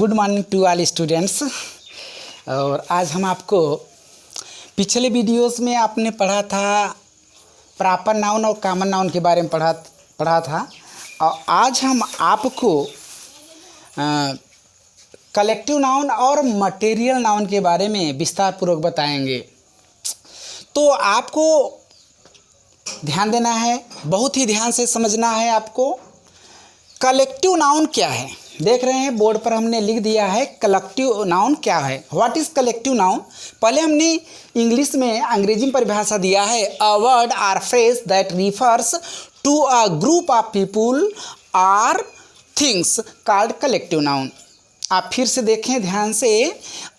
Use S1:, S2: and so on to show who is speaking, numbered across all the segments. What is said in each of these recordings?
S1: Good morning to all students. और आज हम आपको पिछले वीडियोस में आपने पढ़ा था प्रॉपर नाउन और कॉमन नाउन के बारे में पढ़ा था। और आज हम आपको कलेक्टिव नाउन और मटेरियल नाउन के बारे में विस्तार पूर्वक बताएंगे। तो आपको ध्यान देना है, बहुत ही ध्यान से समझना है आपको। कलेक्टिव नाउन क्या है, देख रहे हैं बोर्ड पर हमने लिख दिया है कलेक्टिव नाउन क्या है। What is collective noun? पहले हमने इंग्लिश में अंग्रेजी में परिभाषा दिया है, a word or phrase that refers to a group of people or things called collective noun. आप फिर से देखें ध्यान से,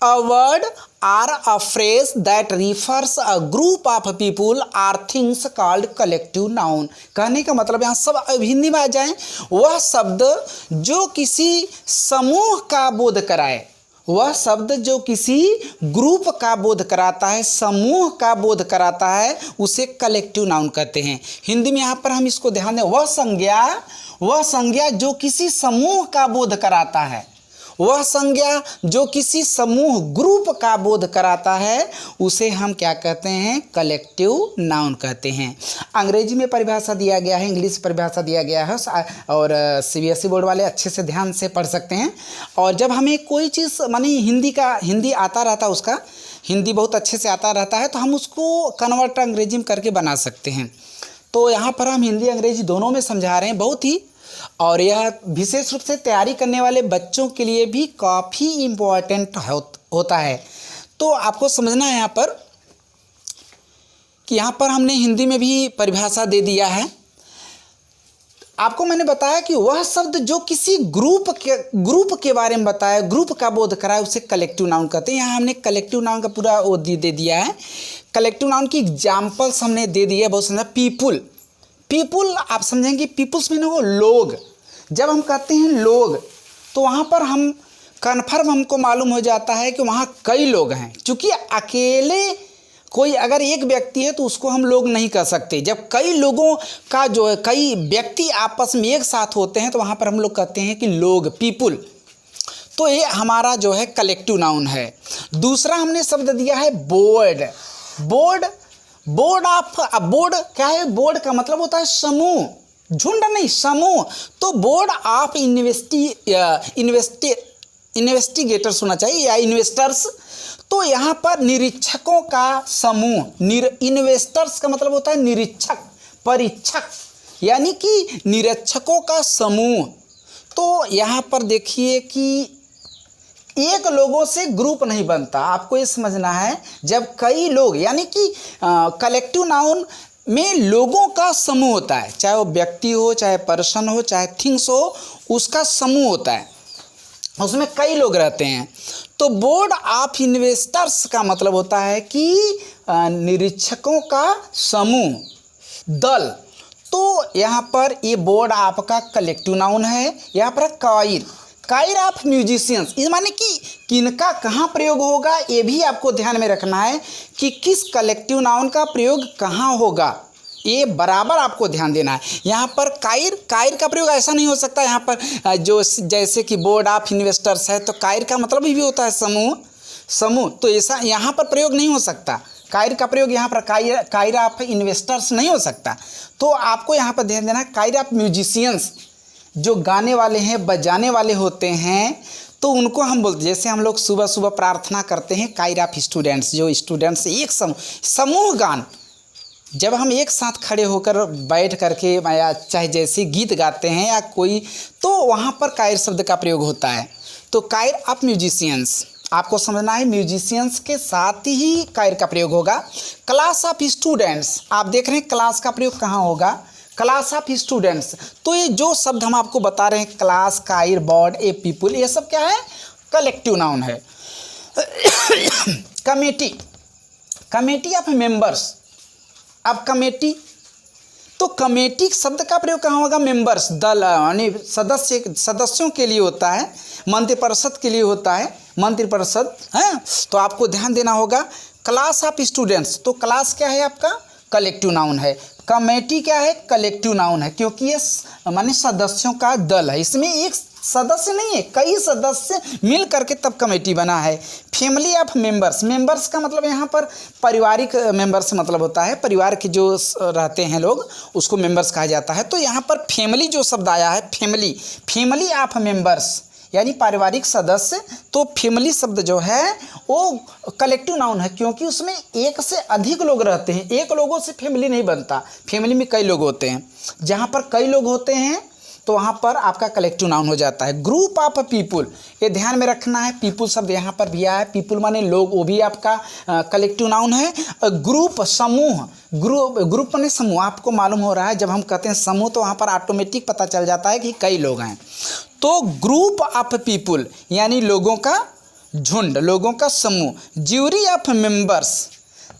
S1: a word or a phrase that refers a group of people or things called collective noun. कहने का मतलब यहाँ सब हिंदी में आ जाए, वह शब्द जो किसी समूह का बोध कराए, वह शब्द जो किसी ग्रुप का बोध कराता है, समूह का बोध कराता है, उसे कलेक्टिव नाउन कहते हैं। हिंदी में यहाँ पर हम इसको ध्यान दें, वह संज्ञा जो किसी समूह का बोध कराता है, वह संज्ञा जो किसी समूह ग्रुप का बोध कराता है, उसे हम क्या कहते हैं? कलेक्टिव नाउन कहते हैं। अंग्रेजी में परिभाषा दिया गया है, इंग्लिश परिभाषा दिया गया है, और सीबीएसई बोर्ड वाले अच्छे से ध्यान से पढ़ सकते हैं। और जब हमें कोई चीज़ माने हिंदी आता रहता है, उसका हिंदी बहुत अच्छे से आता रहता है, तो हम उसको कन्वर्ट अंग्रेजी में करके बना सकते हैं। तो यहाँ पर हम हिंदी अंग्रेजी दोनों में समझा रहे हैं बहुत ही, और यह विशेष रूप से तैयारी करने वाले बच्चों के लिए भी काफ़ी इम्पोर्टेंट होता है। तो आपको समझना है यहाँ पर कि यहाँ पर हमने हिंदी में भी परिभाषा दे दिया है। आपको मैंने बताया कि वह शब्द जो किसी ग्रुप के बारे में बताया, ग्रुप का बोध कराए, उसे कलेक्टिव नाउन कहते हैं। यहाँ हमने कलेक्टिव नाउन का पूरा वो दे दिया है। कलेक्टिव नाउन की एग्जाम्पल्स हमने दे दी है, बहुत समझा। पीपुल आप समझेंगे, पीपुल्स मीन वो लोग। जब हम कहते हैं लोग, तो वहाँ पर हम कन्फर्म हमको मालूम हो जाता है कि वहाँ कई लोग हैं। क्योंकि अकेले कोई अगर एक व्यक्ति है तो उसको हम लोग नहीं कह सकते। जब कई लोगों का जो है, कई व्यक्ति आपस में एक साथ होते हैं, तो वहाँ पर हम लोग कहते हैं कि लोग, पीपुल। तो ये हमारा जो है कलेक्टिव नाउन है। दूसरा हमने शब्द दिया है बोर्ड। बोर्ड बोर्ड क्या है? बोर्ड का मतलब होता है समूह, झुंड नहीं, समूह। तो बोर्ड ऑफ इन्वेस्टिगेटर्स होना चाहिए, या इन्वेस्टर्स। तो यहाँ पर निरीक्षकों का समूह। इन्वेस्टर्स का मतलब होता है निरीक्षक, परीक्षक, यानी कि निरीक्षकों का समूह। तो यहाँ पर देखिए कि एक लोगों से ग्रुप नहीं बनता, आपको ये समझना है। जब कई लोग, यानी कि कलेक्टिव नाउन में लोगों का समूह होता है, चाहे वो व्यक्ति हो, चाहे पर्सन हो, चाहे थिंग्स हो, उसका समूह होता है, उसमें कई लोग रहते हैं। तो बोर्ड ऑफ इन्वेस्टर्स का मतलब होता है कि निरीक्षकों का समूह, दल। तो यहाँ पर ये बोर्ड आपका कलेक्टिव नाउन है। यहाँ पर कायर ऑफ म्यूजिशियंस, ये माने कि किनका कहाँ प्रयोग होगा, ये भी आपको ध्यान में रखना है कि किस कलेक्टिव नाउन का प्रयोग कहाँ होगा, ये बराबर आपको ध्यान देना है। यहाँ पर कायर का प्रयोग ऐसा नहीं हो सकता। यहाँ पर जो जैसे कि बोर्ड ऑफ इन्वेस्टर्स है, तो कायर का मतलब भी होता है समूह। तो ऐसा यहाँ पर प्रयोग नहीं हो सकता। कायर का प्रयोग यहाँ पर कायर ऑफ इन्वेस्टर्स नहीं हो सकता। तो आपको यहाँ पर ध्यान देना है, कायर ऑफ म्यूजिशियंस, जो गाने वाले हैं, बजाने वाले होते हैं, तो उनको हम बोलते, जैसे हम लोग सुबह सुबह प्रार्थना करते हैं, कायर ऑफ स्टूडेंट्स, जो स्टूडेंट्स एक समूह गान, जब हम एक साथ खड़े होकर बैठ करके या चाहे जैसे गीत गाते हैं या कोई, तो वहाँ पर कायर शब्द का प्रयोग होता है। तो कायर ऑफ म्यूजिशियंस आपको समझना है, म्यूजिशियंस के साथ ही कायर का प्रयोग होगा। क्लास ऑफ स्टूडेंट्स, आप देख रहे हैं क्लास का प्रयोग कहाँ होगा? Class of students. तो ये जो शब्द हम आपको बता रहे हैं, क्लास, कायर, बोर्ड, ए पीपुल, ये सब क्या है? कलेक्टिव नाउन है। Committee of members. अब कमेटी, तो कमेटी शब्द का प्रयोग कहाँ होगा? मेंबर्स, दल, यानी सदस्यों के लिए होता है, मंत्रिपरिषद के लिए होता है, मंत्रिपरिषद है। तो आपको ध्यान देना होगा। क्लास ऑफ स्टूडेंट्स, तो क्लास क्या है आपका? कलेक्टिव नाउन है। कमेटी क्या है? कलेक्टिव नाउन है, क्योंकि ये माने सदस्यों का दल है। इसमें एक सदस्य नहीं है, कई सदस्य मिल करके तब कमेटी बना है। फैमिली ऑफ मेंबर्स, मेंबर्स का मतलब यहाँ पर पारिवारिक मेंबर्स से मतलब होता है, परिवार के जो रहते हैं लोग उसको मेंबर्स कहा जाता है। तो यहाँ पर फैमिली जो शब्द आया है, फैमिली, फैमिली ऑफ मेंबर्स यानी पारिवारिक सदस्य। तो फैमिली शब्द जो है वो कलेक्टिव नाउन है, क्योंकि उसमें एक से अधिक लोग रहते हैं। एक लोगों से फैमिली नहीं बनता, फैमिली में कई लोग होते हैं। जहाँ पर कई लोग होते हैं तो वहाँ पर आपका कलेक्टिव नाउन हो जाता है। ग्रुप ऑफ पीपुल, ये ध्यान में रखना है, पीपुल शब्द यहाँ पर भी आया है। पीपुल माने लोग, वो भी आपका कलेक्टिव नाउन है। ग्रुप समूह, ग्रुप माने समूह। आपको मालूम हो रहा है जब हम कहते हैं समूह तो वहाँ पर ऑटोमेटिक पता चल जाता है कि कई लोग हैं। तो ग्रुप ऑफ पीपुल यानी लोगों का झुंड, लोगों का समूह। ज्यूरी ऑफ मेंबर्स,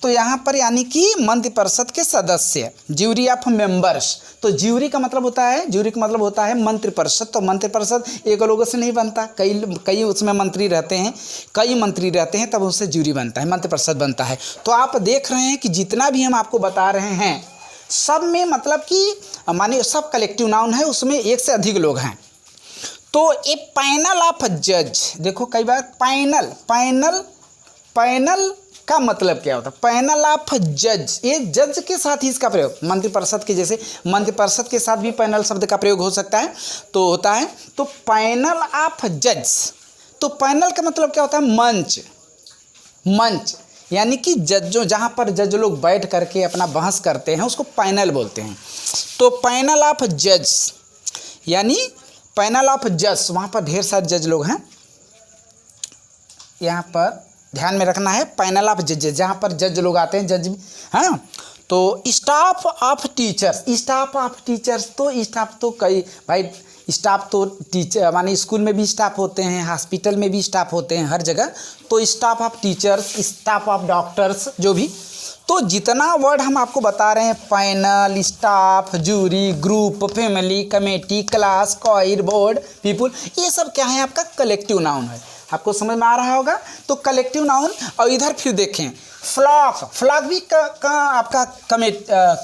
S1: तो यहाँ पर यानी कि मंत्रिपरिषद के सदस्य। ज्यूरी ऑफ मेंबर्स, तो ज्यूरी का मतलब होता है, ज्यूरी का मतलब होता है मंत्रिपरिषद। तो मंत्रिपरिषद एक लोगों से नहीं बनता, कई उसमें मंत्री रहते हैं, कई मंत्री रहते हैं, तब उससे ज्यूरी बनता है, मंत्रिपरिषद बनता है। तो आप देख रहे हैं कि जितना भी हम आपको बता रहे हैं सब में मतलब कि मानिए सब कलेक्टिव नाउन है, उसमें एक से अधिक लोग हैं। तो ए पैनल ऑफ जज, देखो कई बार पैनल का मतलब क्या होता है, पैनल ऑफ जज, ये जज के साथ ही इसका प्रयोग, मंत्रिपरिषद के जैसे मंत्रिपरिषद के साथ भी पैनल शब्द का प्रयोग हो सकता है, तो होता है। तो पैनल ऑफ जज, तो पैनल का मतलब क्या होता है, मंच यानी कि जजों, जहाँ पर जज लोग बैठ करके अपना बहस करते हैं उसको पैनल बोलते हैं। तो पैनल ऑफ जज यानी पैनल ऑफ जज, वहाँ पर ढेर सारे जज लोग हैं, यहाँ पर ध्यान में रखना है। पैनल ऑफ जज, जहाँ पर जज लोग आते हैं, जज, हाँ। तो staff of teachers, staff of teachers, तो स्टाफ तो कई भाई, स्टाफ तो टीचर माने स्कूल में भी स्टाफ होते हैं, हॉस्पिटल में भी स्टाफ होते हैं, हर जगह। तो staff of teachers, staff of doctors, जो भी। तो जितना वर्ड हम आपको बता रहे हैं, panel, staff, jury, group, family, committee, class, choir, board, people, ये सब क्या है, आपका कलेक्टिव नाउन है। आपको समझ में आ रहा होगा। तो कलेक्टिव नाउन। और इधर फिर देखें फ्लॉक भी आपका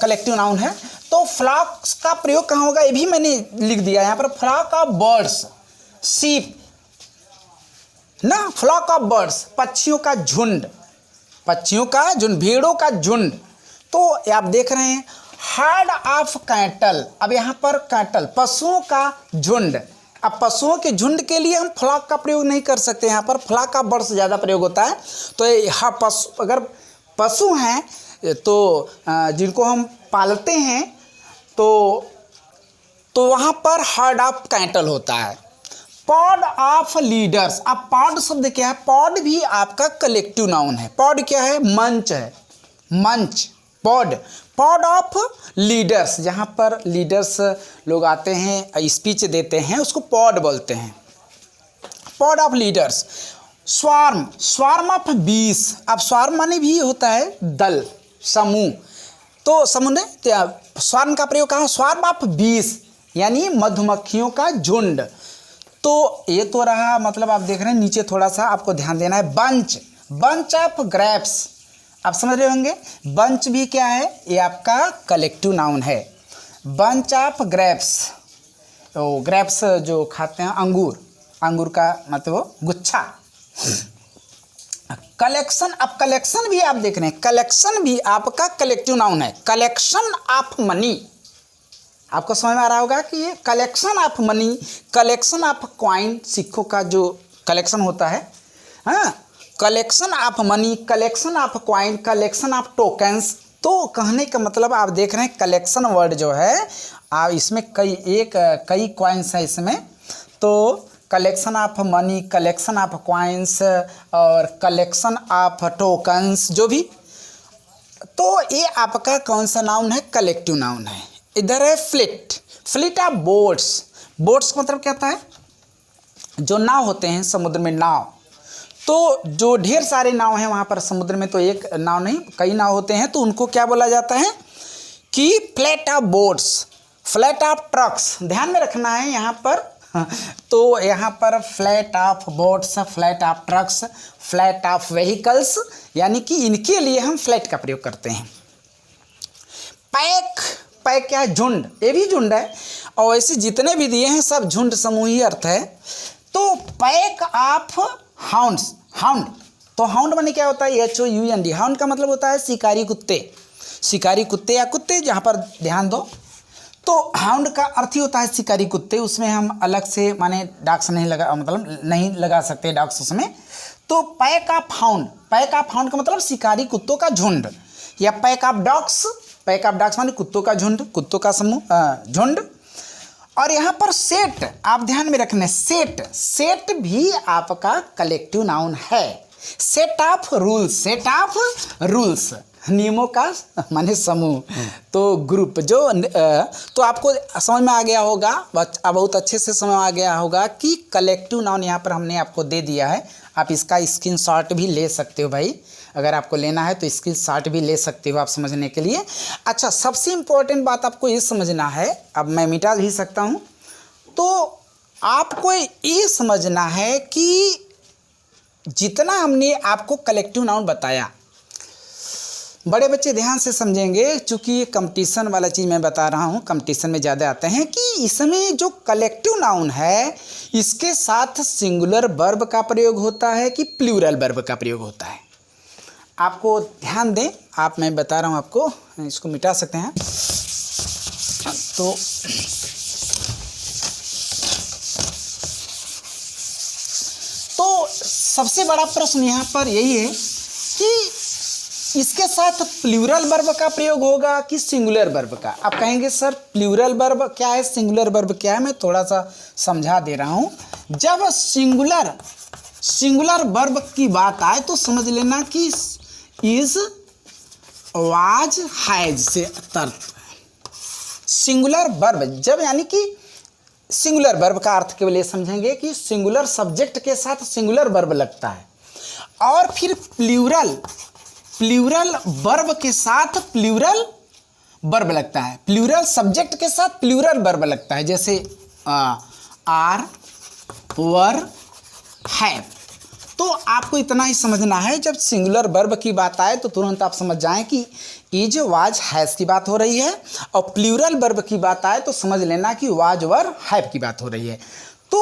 S1: कलेक्टिव नाउन है। तो फ्लॉक का प्रयोग कहाँ होगा, ये भी मैंने लिख दिया यहाँ पर। फ्लॉक ऑफ बर्ड्स, शीप ना, फ्लॉक ऑफ बर्ड्स, पक्षियों का झुंड, भेड़ों का झुंड। तो आप देख रहे हैं हर्ड ऑफ कैटल, अब यहाँ पर कैटल पशुओं का झुंड। अब पशुओं के झुंड के लिए हम फ्लॉक का प्रयोग नहीं कर सकते, यहाँ पर फ्लॉक ऑफ बर्ड्स ज़्यादा प्रयोग होता है। तो हाँ, पशु, अगर पशु हैं तो जिनको हम पालते हैं तो वहाँ पर हर्ड ऑफ कैटल होता है। पॉड ऑफ लीडर्स, अब पॉड शब्द क्या है, पॉड भी आपका कलेक्टिव नाउन है। पॉड क्या है, मंच है, मंच, पॉड ऑफ लीडर्स, जहाँ पर लीडर्स लोग आते हैं स्पीच देते हैं उसको पॉड बोलते हैं, pod of leaders. Swarm of बीस, अब स्वार्म माने भी होता है दल, समूह। तो समूह ने स्वार्म का प्रयोग कहाँ, स्वार्म ऑफ बीस यानी मधुमक्खियों का झुंड। तो ये तो रहा, मतलब आप देख रहे हैं नीचे थोड़ा सा आपको ध्यान देना है। बंच ऑफ ग्रेप्स, आप समझ रहे होंगे, बंच भी क्या है, ये आपका कलेक्टिव नाउन है। बंच ऑफ ग्रेप्स, तो ग्रेप्स जो खाते हैं, अंगूर का मतलब गुच्छा। कलेक्शन, अब कलेक्शन भी आप देख रहे हैं, कलेक्शन भी आपका कलेक्टिव नाउन है। कलेक्शन ऑफ मनी, आपको समझ में आ रहा होगा कि ये collection of money, collection of coin, सिक्कों का जो कलेक्शन होता है, हाँ, collection of money, collection of coin, collection of tokens. तो कहने का मतलब आप देख रहे हैं कलेक्शन वर्ड जो है, आप इसमें कई कॉइन्स हैं इसमें। तो collection of money, collection of coins और कलेक्शन ऑफ टोकन्स, जो भी। तो ये आपका कौन सा नाउन है, कलेक्टिव नाउन है। इधर है फ्लीट ऑफ बोट्स का मतलब क्या होता है, जो नाव होते हैं समुद्र में, नाव। तो जो ढेर सारे नाव हैं वहाँ पर समुद्र में, तो एक नाव नहीं कई नाव होते हैं, तो उनको क्या बोला जाता है कि fleet of boats, fleet of trucks. ध्यान में रखना है यहाँ पर। तो यहाँ पर fleet of boats, fleet of trucks, fleet of vehicles, यानी कि इनके लिए हम फ्लीट का प्रयोग करते हैं। पैक क्या है, झुंड, ये भी झुंड है। और ऐसे जितने भी दिए हैं सब झुंड समूही अर्थ है। तो पैक ऑफ हाउंड्स, हाउंड, तो हाउंड माने क्या होता है, HOUND, हाउंड का मतलब होता है शिकारी कुत्ते, शिकारी कुत्ते या कुत्ते, जहाँ पर ध्यान दो। तो हाउंड का अर्थ ही होता है शिकारी कुत्ते, उसमें हम अलग से माने डॉग्स नहीं लगा, मतलब नहीं लगा सकते डॉग्स उसमें। तो pack of hound, pack of hound का मतलब शिकारी कुत्तों का झुंड, या pack of dogs, pack of dogs माने कुत्तों का झुंड, कुत्तों का समूह, झुंड। और यहाँ पर सेट आप ध्यान में रखना, सेट, सेट भी आपका कलेक्टिव नाउन है। Set of rules, set of rules, नियमों का माने समूह, तो ग्रुप जो तो आपको समझ में आ गया होगा, बहुत अच्छे से समझ में आ गया होगा कि कलेक्टिव नाउन यहाँ पर हमने आपको दे दिया है। आप इसका स्क्रीनशॉट भी ले सकते हो भाई, अगर आपको लेना है तो स्क्रीनशॉट भी ले सकते हो आप समझने के लिए। अच्छा, सबसे इम्पोर्टेंट बात आपको ये समझना है, अब मैं मिटा भी सकता हूँ, तो आपको ये समझना है कि जितना हमने आपको कलेक्टिव नाउन बताया, बड़े बच्चे ध्यान से समझेंगे, चूँकि ये कंपटीशन वाला चीज़ मैं बता रहा हूँ, कंपटीशन में ज़्यादा आते हैं, कि इसमें जो कलेक्टिव नाउन है इसके साथ सिंगुलर वर्ब का प्रयोग होता है कि प्लूरल वर्ब का प्रयोग होता है। आपको ध्यान दें, आप मैं बता रहा हूँ आपको, इसको मिटा सकते हैं। तो सबसे बड़ा प्रश्न यहाँ पर यही है कि इसके साथ प्लूरल वर्ब का प्रयोग होगा कि सिंगुलर वर्ब का। आप कहेंगे सर प्लूरल वर्ब क्या है, सिंगुलर वर्ब क्या है, मैं थोड़ा सा समझा दे रहा हूँ। जब सिंगुलर वर्ब की बात आए तो समझ लेना कि इज, वाज, हैज से तर्क। सिंगुलर वर्ब जब, यानी कि सिंगुलर वर्ब का अर्थ केवल ये समझेंगे कि सिंगुलर सब्जेक्ट के साथ सिंगुलर वर्ब लगता है, और फिर प्लूरल वर्ब के साथ प्लूरल वर्ब लगता है, प्लूरल सब्जेक्ट के साथ प्लूरल वर्ब लगता है, जैसे आर, वर, हैव। तो आपको इतना ही समझना है, जब सिंगुलर वर्ब की बात आए तो तुरंत आप समझ जाएं कि इज, वाज, हैज की बात हो रही है, और प्लूरल वर्ब की बात आए तो समझ लेना कि वाज, वर, हैव की बात हो रही है। तो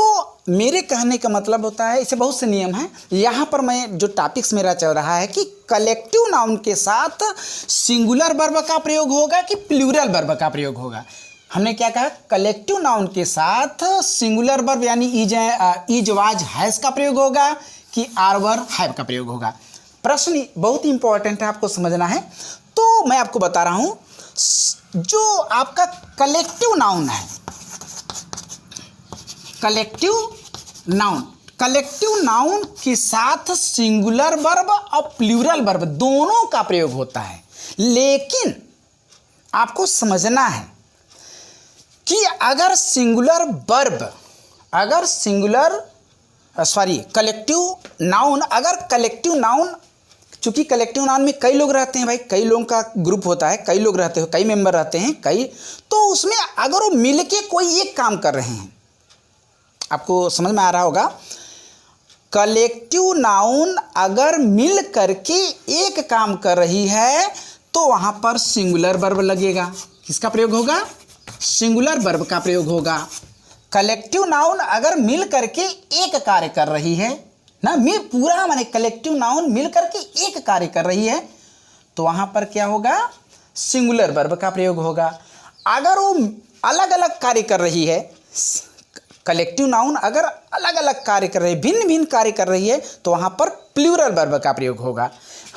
S1: मेरे कहने का मतलब होता है, इसे बहुत से नियम हैं, यहाँ पर मैं जो टॉपिक्स मेरा चल रहा है कि कलेक्टिव नाउन के साथ सिंगुलर वर्ब का प्रयोग होगा कि प्लूरल वर्ब का प्रयोग होगा। हमने क्या कहा, कलेक्टिव नाउन के साथ सिंगुलर वर्ब यानी इज, वाज, हैज का प्रयोग होगा कि आर, वर, हैव का प्रयोग होगा। प्रश्न बहुत ही इंपॉर्टेंट है, आपको समझना है। तो मैं आपको बता रहा हूँ, जो आपका कलेक्टिव नाउन है, कलेक्टिव नाउन के साथ सिंगुलर वर्ब और प्लूरल वर्ब दोनों का प्रयोग होता है, लेकिन आपको समझना है कि अगर कलेक्टिव नाउन, चूंकि कलेक्टिव नाउन में कई लोग रहते हैं भाई, कई लोगों का ग्रुप होता है, कई लोग रहते हैं, कई मेंबर रहते हैं, तो उसमें अगर वो मिलके कोई एक काम कर रहे हैं, आपको समझ में आ रहा होगा, कलेक्टिव नाउन अगर मिल करके एक काम कर रही है तो वहां पर सिंगुलर वर्ब लगेगा। किसका प्रयोग होगा, सिंगुलर वर्ब का प्रयोग होगा। कलेक्टिव नाउन अगर मिल करके एक कार्य कर रही है ना, पूरा माने कलेक्टिव नाउन मिल करके एक कार्य कर रही है तो वहां पर क्या होगा, सिंगुलर वर्ब का प्रयोग होगा। अगर वो अलग अलग कार्य कर रही है, कलेक्टिव नाउन अगर अलग अलग कार्य कर रही है, भिन्न भिन्न कार्य कर रही है, तो वहाँ पर प्लूरल वर्ब का प्रयोग होगा।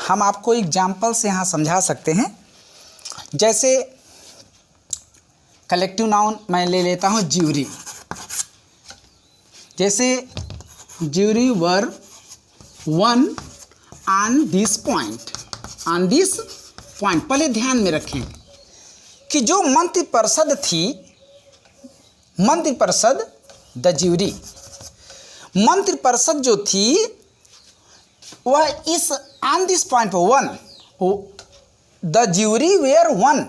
S1: हम आपको एग्जाम्पल से यहाँ समझा सकते हैं। जैसे कलेक्टिव नाउन मैं ले लेता हूँ ज्यूरी, जैसे jury were one on this point, पहले ध्यान में रखें कि जो मंत्रिपरिषद थी, मंत्रिपरिषद द ज्यूरी, मंत्रिपरिषद जो थी वह इस ऑन दिस पॉइंट पर one, the jury were one,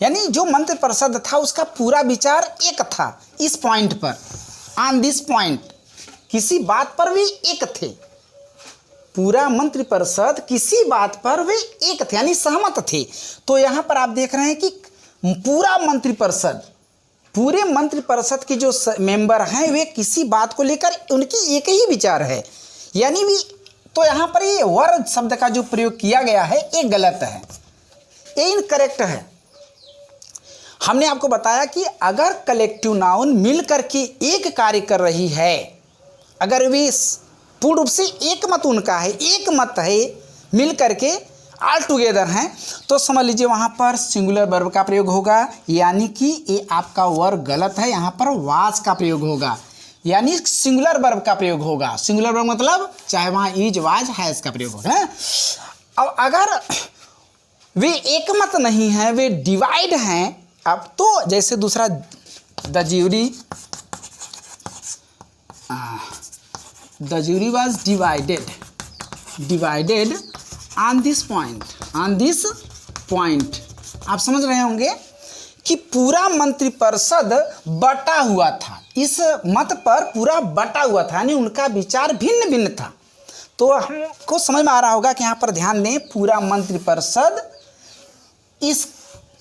S1: यानी जो मंत्रिपरिषद था उसका पूरा विचार एक था इस पॉइंट पर, ऑन दिस पॉइंट, किसी बात पर वे एक थे। पूरा मंत्रिपरिषद किसी बात पर वे एक थे यानी सहमत थे। तो यहाँ पर आप देख रहे हैं कि पूरा मंत्रिपरिषद पूरे मंत्रिपरिषद के जो मेंबर हैं वे किसी बात को लेकर उनकी एक ही विचार है, यानी भी तो यहाँ पर ये वर शब्द का जो प्रयोग किया गया है ये गलत है, ये इनकरेक्ट है। हमने आपको बताया कि अगर कलेक्टिव नाउन मिल करके एक कार्य कर रही है, अगर वे पूर्ण रूप से एक मत उनका है, एक मत है, मिल करके ऑल टुगेदर हैं, तो समझ लीजिए वहाँ पर सिंगुलर वर्ब का प्रयोग होगा, यानी कि ये आपका वर्ब गलत है, यहाँ पर वाज का प्रयोग होगा, यानी सिंगुलर वर्ब का प्रयोग होगा। सिंगुलर वर्ब मतलब चाहे वहाँ इज वाज हैज का प्रयोग होगा। अब अगर वे एक मत नहीं हैं, वे डिवाइड हैं, अब तो जैसे दूसरा the jury was divided on this point। आप समझ रहे होंगे कि पूरा मंत्रिपरिषद बटा हुआ था, इस मत पर पूरा बटा हुआ था, यानी उनका विचार भिन्न भिन्न था। तो हमको समझ में आ रहा होगा कि यहाँ पर ध्यान दें, पूरा मंत्रिपरिषद इस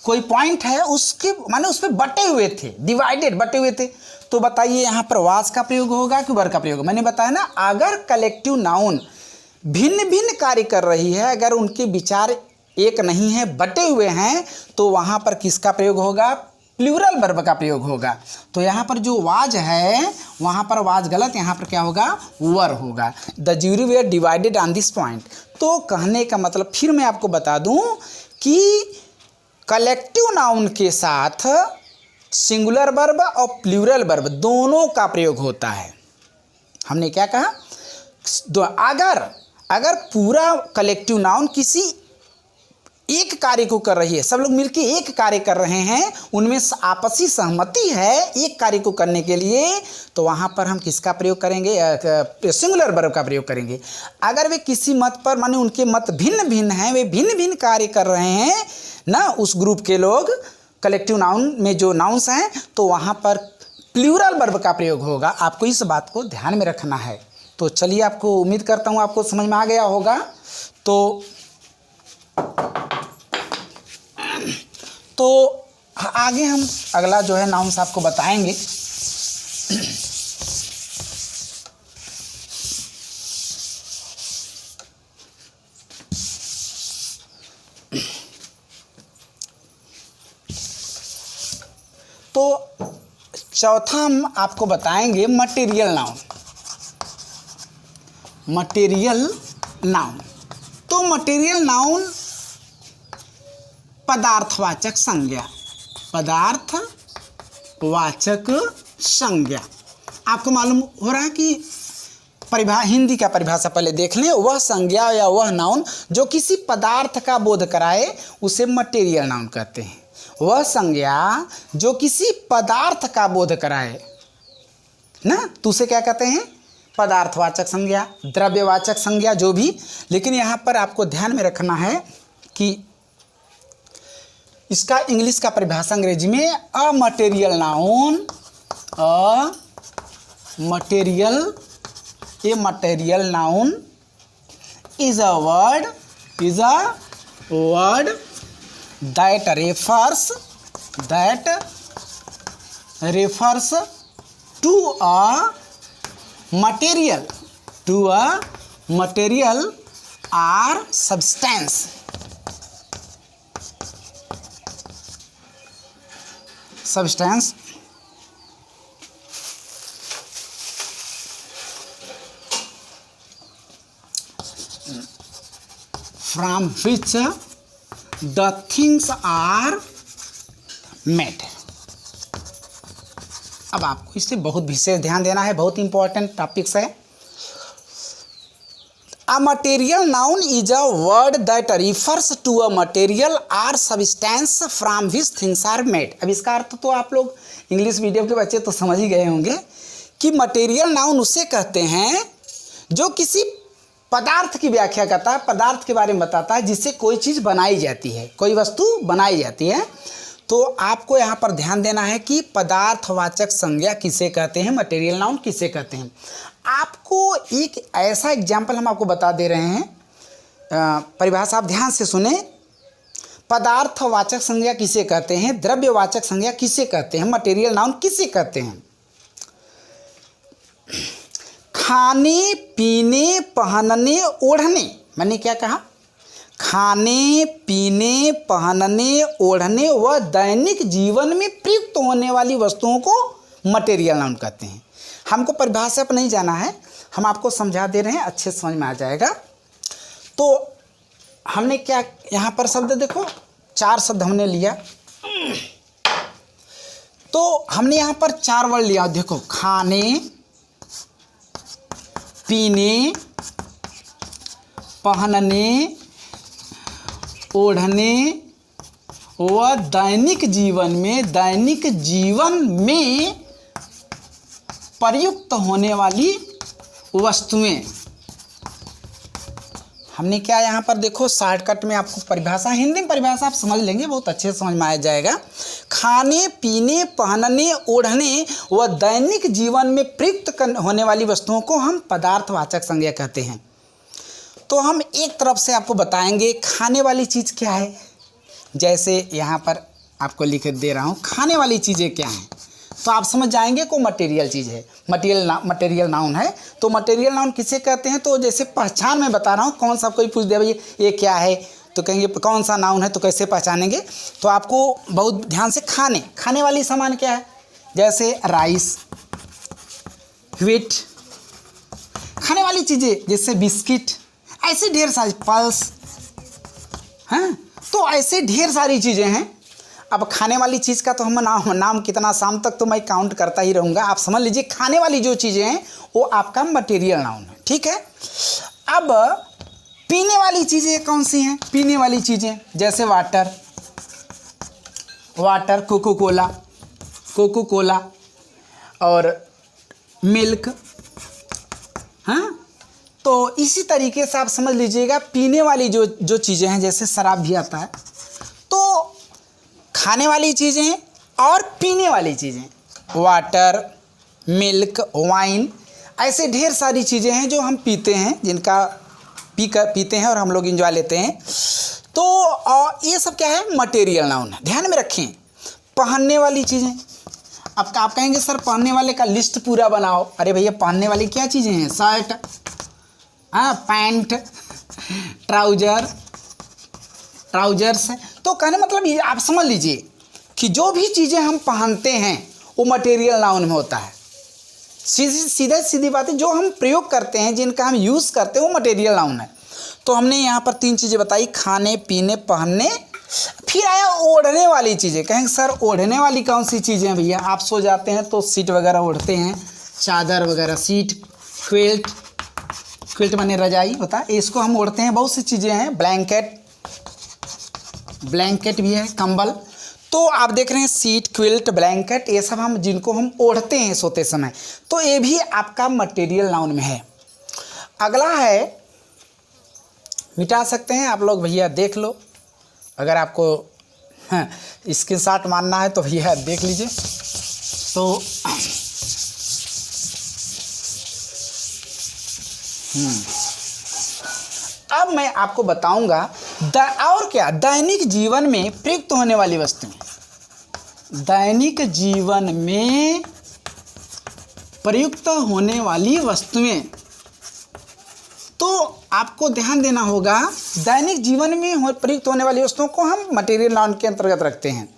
S1: कोई पॉइंट है उसके माने उस पर बटे हुए थे, डिवाइडेड बटे हुए थे। तो बताइए यहाँ पर वाज का प्रयोग होगा कि वर का प्रयोग? मैंने बताया ना, अगर कलेक्टिव नाउन भिन्न भिन्न कार्य कर रही है, अगर उनके विचार एक नहीं है, बटे हुए हैं, तो वहाँ पर किसका प्रयोग होगा? प्लूरल वर्ब का प्रयोग होगा। तो यहाँ पर जो वाज है वहाँ पर वाज गलत, यहाँ पर क्या होगा? वर होगा। The jury were divided on this point. तो कहने का मतलब फिर मैं आपको बता दूँ कि कलेक्टिव नाउन के साथ सिंगुलर वर्ब और प्लूरल वर्ब दोनों का प्रयोग होता है। हमने क्या कहा? अगर पूरा कलेक्टिव नाउन किसी एक कार्य को कर रही है, सब लोग मिलकर एक कार्य कर रहे हैं, उनमें आपसी सहमति है एक कार्य को करने के लिए, तो वहाँ पर हम किसका प्रयोग करेंगे? सिंगुलर वर्ब का प्रयोग करेंगे। अगर वे किसी मत पर माने उनके मत भिन्न भिन्न हैं, वे भिन्न भिन्न कार्य कर रहे हैं ना, उस ग्रुप के लोग कलेक्टिव नाउन में जो नाउन्स हैं, तो वहाँ पर प्लूरल वर्ब का प्रयोग होगा। आपको इस बात को ध्यान में रखना है। तो चलिए, आपको उम्मीद करता हूँ आपको समझ में आ गया होगा। तो आगे हम अगला जो है नाउन्स आपको बताएंगे। तो चौथा हम आपको बताएंगे मटेरियल नाउन। मटेरियल नाउन, तो मटेरियल नाउन पदार्थवाचक संज्ञा, पदार्थवाचक संज्ञा। आपको मालूम हो रहा है कि हिंदी का परिभाषा पहले देख लें। वह संज्ञा या वह नाउन जो किसी पदार्थ का बोध कराए उसे मटेरियल नाउन कहते हैं। वह संज्ञा जो किसी पदार्थ का बोध कराए ना, तो उसे क्या कहते हैं? पदार्थवाचक संज्ञा, द्रव्यवाचक संज्ञा, जो भी। लेकिन यहाँ पर आपको ध्यान में रखना है कि इसका इंग्लिश का परिभाषा अंग्रेजी में a material noun, a material noun is a word that refers to a material or substance from which the things are made। अब आपको इससे बहुत विशेष ध्यान देना है, बहुत इंपॉर्टेंट टॉपिक्स है। A material noun is a word that refers to a material or substance from which things are made। अब इसका अर्थ तो आप लोग इंग्लिश मीडियम के बच्चे तो समझ ही गए होंगे कि मटेरियल नाउन उसे कहते हैं जो किसी पदार्थ की व्याख्या करता है, पदार्थ के बारे में बताता है जिससे कोई चीज़ बनाई जाती है, कोई वस्तु बनाई जाती है। तो आपको यहाँ पर ध्यान देना है कि पदार्थवाचक संज्ञा किसे कहते हैं, मटेरियल नाउन किसे कहते हैं। आपको एक ऐसा एग्जाम्पल हम आपको बता दे रहे हैं, परिभाषा आप ध्यान से सुने। पदार्थवाचक संज्ञा किसे कहते हैं, द्रव्यवाचक संज्ञा किसे कहते हैं, मटेरियल नाउन किसे कहते हैं। खाने पीने पहनने ओढ़ने, मैंने क्या कहा, खाने पीने पहनने ओढ़ने व दैनिक जीवन में प्रयुक्त होने वाली वस्तुओं को मटेरियल नाउन कहते हैं। हमको परिभाषा पर नहीं जाना है, हम आपको समझा दे रहे हैं, अच्छे समझ में आ जाएगा। तो हमने क्या यहाँ पर शब्द देखो, 4 शब्द हमने लिया, तो हमने यहाँ पर 4 वर्ड लिया। देखो, खाने पीने पहनने ओढ़ने व दैनिक जीवन में प्रयुक्त होने वाली वस्तुएं। हमने क्या यहाँ पर देखो, शॉर्टकट में आपको परिभाषा, हिंदी में परिभाषा आप समझ लेंगे, बहुत अच्छे से समझ में आ जाएगा। खाने पीने पहनने ओढ़ने व दैनिक जीवन में प्रयुक्त होने वाली वस्तुओं को हम पदार्थवाचक संज्ञा कहते हैं। तो हम एक तरफ से आपको बताएंगे खाने वाली चीज़ क्या है, जैसे यहाँ पर आपको लिख दे रहा हूँ, खाने वाली चीज़ें क्या हैं, तो आप समझ जाएंगे को मटेरियल चीज़ है, मटेरियल नाउन है। तो मटेरियल नाउन किसे कहते हैं, तो जैसे पहचान मैं बता रहा हूँ, कौन सा कोई पूछ दे भाई ये क्या है, तो कहेंगे कौन सा नाउन है, तो कैसे पहचानेंगे। तो आपको बहुत ध्यान से खाने वाली सामान क्या है, जैसे राइस, व्हीट, खाने वाली चीज़ें जैसे बिस्किट, ऐसे ढेर सारी पल्स हैं, तो ऐसे ढेर सारी चीज़ें हैं। अब खाने वाली चीज़ का तो हम नाम कितना शाम तक तो मैं काउंट करता ही रहूँगा, आप समझ लीजिए खाने वाली जो चीज़ें हैं वो आपका मटेरियल नाउन है, ठीक है। अब पीने वाली चीज़ें कौन सी हैं, पीने वाली चीज़ें जैसे वाटर, कोको कोला और मिल्क, हाँ। तो इसी तरीके से आप समझ लीजिएगा पीने वाली जो चीज़ें हैं, जैसे शराब भी आता है। तो खाने वाली चीज़ें और पीने वाली चीज़ें, वाटर, मिल्क, वाइन, ऐसे ढेर सारी चीज़ें हैं जो हम पीते हैं, जिनका पीते हैं और हम लोग इंजॉय लेते हैं। तो ये सब क्या है, मटेरियल नाउन है, ध्यान में रखें। पहनने वाली चीज़ें, अब आप कहेंगे सर पहनने वाले का लिस्ट पूरा बनाओ, अरे भैया पहनने वाली क्या चीज़ें हैं, शर्ट, हाँ, पैंट, ट्राउजर्स है। तो कहने मतलब ये आप समझ लीजिए कि जो भी चीज़ें हम पहनते हैं वो मटेरियल नाउन में होता है। सीधी बात है, जो हम प्रयोग करते हैं, जिनका हम यूज़ करते हैं वो मटेरियल नाउन है। तो हमने यहाँ पर 3 चीज़ें बताई, खाने पीने पहनने, फिर आया ओढ़ने वाली चीज़ें। कहेंगे सर ओढ़ने वाली कौन सी चीज़ें हैं भैया, आप सो जाते हैं तो सीट वगैरह ओढ़ते हैं, चादर वगैरह, सीट, क्विल्ट माने रजाई होता है, इसको हम ओढ़ते हैं। बहुत सी चीज़ें हैं, ब्लैंकेट भी है, कंबल। तो आप देख रहे हैं सीट, क्विल्ट, ब्लैंकेट, ये सब हम जिनको हम ओढ़ते हैं सोते समय, तो ये भी आपका मटेरियल नाउन में है। अगला है, मिटा सकते हैं आप लोग भैया, देख लो, अगर आपको स्क्रीनशॉट मारना है तो भैया देख लीजिए। तो अब मैं आपको बताऊंगा और क्या, दैनिक जीवन में प्रयुक्त होने वाली वस्तुएं, दैनिक जीवन में प्रयुक्त होने वाली वस्तुएं। तो आपको ध्यान देना होगा, दैनिक जीवन में प्रयुक्त होने वाली वस्तुओं को हम मटेरियल नाउन के अंतर्गत रखते हैं।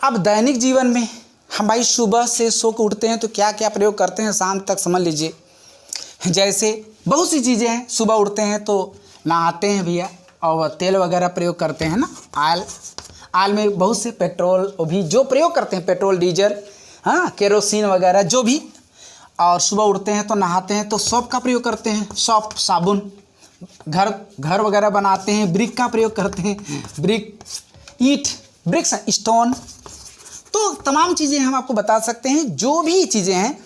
S1: अब दैनिक जीवन में हम भाई सुबह से सो के उठते हैं तो क्या क्या प्रयोग करते हैं, शाम तक समझ लीजिए। जैसे बहुत सी चीज़ें हैं, सुबह उठते हैं तो नहाते हैं भैया, और तेल वगैरह प्रयोग करते हैं ना, आयल में बहुत से पेट्रोल भी जो प्रयोग करते हैं, पेट्रोल, डीजल, हाँ, केरोसिन वगैरह जो भी। और सुबह उठते हैं तो नहाते हैं तो सोप का प्रयोग करते हैं, सोप, साबुन, घर वगैरह बनाते हैं, ब्रिक का प्रयोग करते हैं, ब्रिक्स, स्टोन। तो तमाम चीज़ें हम आपको बता सकते हैं, जो भी चीज़ें हैं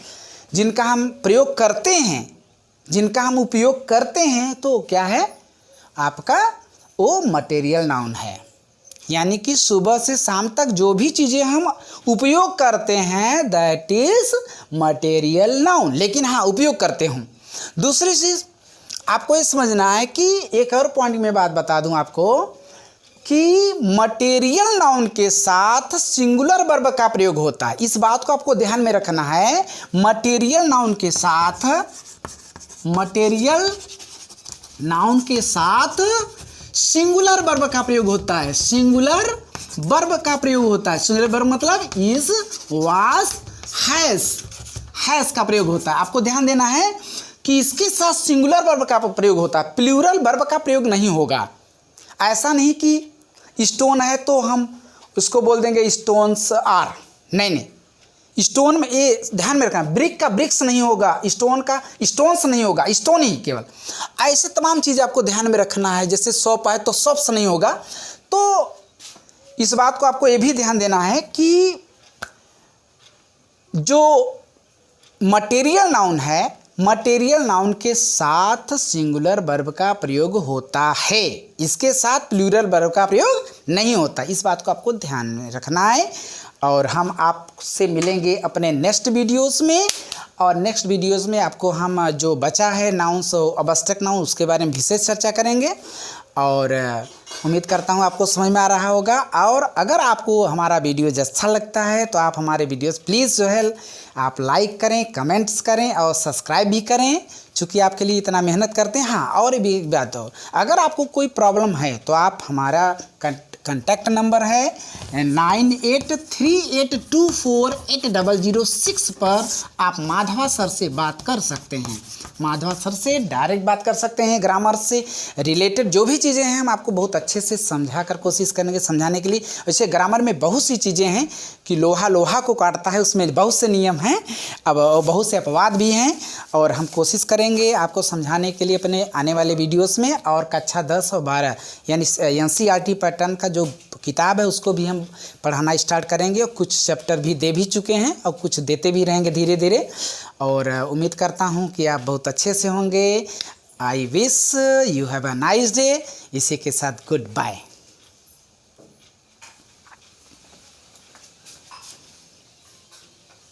S1: जिनका हम प्रयोग करते हैं, जिनका हम उपयोग करते हैं, तो क्या है आपका वो मटेरियल नाउन है। यानी कि सुबह से शाम तक जो भी चीज़ें हम उपयोग करते हैं दैट इज मटेरियल नाउन। लेकिन हाँ, उपयोग करते हूँ। दूसरी चीज़ आपको ये समझना है कि एक और पॉइंट में बात बता दूँ आपको कि मटेरियल नाउन के साथ सिंगुलर वर्ब का प्रयोग होता है। इस बात को आपको ध्यान में रखना है। मटेरियल नाउन के साथ सिंगुलर वर्ब का प्रयोग होता है। सिंगुलर वर्ब का प्रयोग होता है। सिंगुलर वर्ब मतलब इज, वाज, हैज का प्रयोग होता है। आपको ध्यान देना है कि इसके साथ सिंगुलर वर्ब का प्रयोग होता है, प्लूरल वर्ब का प्रयोग नहीं होगा। ऐसा नहीं कि स्टोन है तो हम उसको बोल देंगे स्टोन्स आर, नहीं, स्टोन में ये ध्यान में रखना, ब्रिक का ब्रिक्स नहीं होगा, स्टोन का स्टोन्स नहीं होगा, स्टोन ही केवल। ऐसे तमाम चीज़ें आपको ध्यान में रखना है। जैसे शॉप है तो शॉप्स नहीं होगा। तो इस बात को आपको ये भी ध्यान देना है कि जो मटेरियल नाउन है, मटेरियल नाउन के साथ सिंगुलर वर्ब का प्रयोग होता है, इसके साथ प्लूरल वर्ब का प्रयोग नहीं होता। इस बात को आपको ध्यान में रखना है। और हम आपसे मिलेंगे अपने नेक्स्ट वीडियोस में। और नेक्स्ट वीडियोस में आपको हम जो बचा है नाउन्स, अब्स्ट्रैक्ट नाउन, उसके बारे में विशेष चर्चा करेंगे। और उम्मीद करता हूँ आपको समझ में आ रहा होगा। और अगर आपको हमारा वीडियो अच्छा लगता है तो आप हमारे वीडियोस प्लीज़ जो है आप लाइक करें, कमेंट्स करें और सब्सक्राइब भी करें, चूँकि आपके लिए इतना मेहनत करते हैं। हाँ, और भी एक बात हो, अगर आपको कोई प्रॉब्लम है तो आप हमारा कंटैक्ट नंबर है 9838248006 पर आप माधवा सर से बात कर सकते हैं। माधवा सर से डायरेक्ट बात कर सकते हैं। ग्रामर से रिलेटेड जो भी चीज़ें हैं हम आपको बहुत अच्छे से समझा कर कोशिश करेंगे समझाने के लिए। वैसे ग्रामर में बहुत सी चीज़ें हैं कि लोहा लोहा को काटता है, उसमें बहुत से नियम हैं, अब बहुत से अपवाद भी हैं। और हम कोशिश करेंगे आपको समझाने के लिए अपने आने वाले वीडियोस में। और कक्षा 10 और 12 यानी NCERT पैटर्न का जो किताब है उसको भी हम पढ़ाना स्टार्ट करेंगे। और कुछ चैप्टर भी दे भी चुके हैं और कुछ देते भी रहेंगे धीरे धीरे। और उम्मीद करता हूँ कि आप बहुत अच्छे से होंगे। I wish you have a nice day. इसी के साथ गुड बाय।